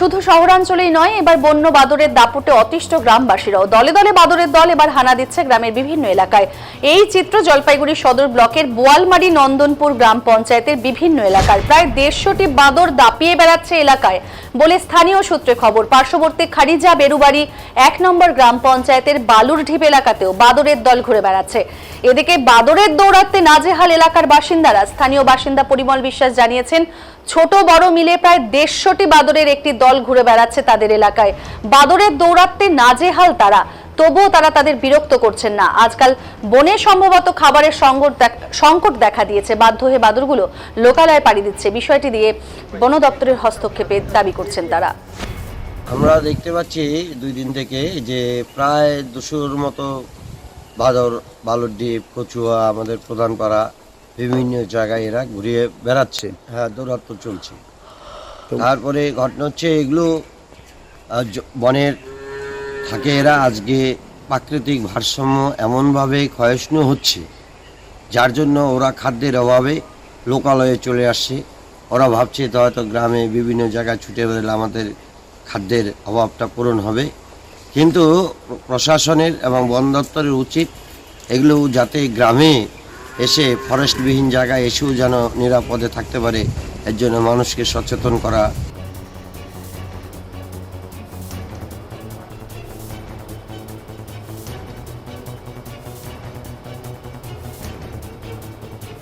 শুধু শহরাঞ্চলেই নয়, এবার বন্য বাদরের দাপটে অতিষ্ঠ গ্রামবাসীরাও। দলে দলে বাদরের দল এবার হানা দিচ্ছে গ্রামের বিভিন্ন এলাকায়। এই চিত্র জলপাইগুড়ি সদর ব্লকের বোয়ালমারি নন্দনপুর গ্রাম পঞ্চায়েতের বিভিন্ন এলাকার। প্রায় 150টি বাদর দাপিয়ে বেড়াচ্ছে এলাকায় বলে স্থানীয় সূত্রে খবর। পার্শ্ববর্তী খারিজা বেরুবাড়ি 1 নম্বর গ্রাম পঞ্চায়েতের বালুরঢিপ এলাকাতেও বাদরের দল ঘুরে বেড়াচ্ছে। এদিকে বাদরের দৌরাত্মে নাজেহাল এলাকার বাসিন্দারা। স্থানীয় বাসিন্দা পরিমল বিশ্বাস জানিয়েছেন, ছোট বড় মিলে প্রায় 150টি বাদরের একটি দল ঘুরে বেড়াচ্ছে তাদের এলাকায়। বাদরের দৌরাত্মে নাজেহাল তারা, তবুও তারা তাদের বিরক্ত করছেন না। আজকাল বনে সম্ভবত খাবারের সংকট দেখা দিয়েছে। বাধ্য হয়ে বাদরগুলো লোকালয়ে পাড়ি দিচ্ছে। বিষয়টি দিয়ে বন দপ্তরের হস্তক্ষেপের দাবি করছেন তারা। আমরা দেখতে পাচ্ছি 2 দিন থেকে যে প্রায় 200-র মতো বাদর বালুরদ্বীপ, কচুয়া, আমাদের প্রধানপাড়া বিভিন্ন জায়গায় এরা ঘুরিয়ে বেড়াচ্ছে। হ্যাঁ, দৌরাত্ম্য চলছে। তারপরে ঘটনা হচ্ছে এগুলো বনের থাকে এরা। আজকে প্রাকৃতিক ভারসাম্য এমনভাবে ক্ষয়িষ্ণু হচ্ছে, যার জন্য ওরা খাদ্যের অভাবে লোকালয়ে চলে আসছে। ওরা ভাবছে তো হয়তো গ্রামে বিভিন্ন জায়গায় ছুটে বেরোলে আমাদের খাদ্যের অভাবটা পূরণ হবে। কিন্তু প্রশাসনের এবং বন দপ্তরের উচিত এগুলো যাতে গ্রামে এসে ফরেস্টবিহীন জায়গায় এসেও যেন নিরাপদে থাকতে পারে, এর জন্য মানুষকে সচেতন করা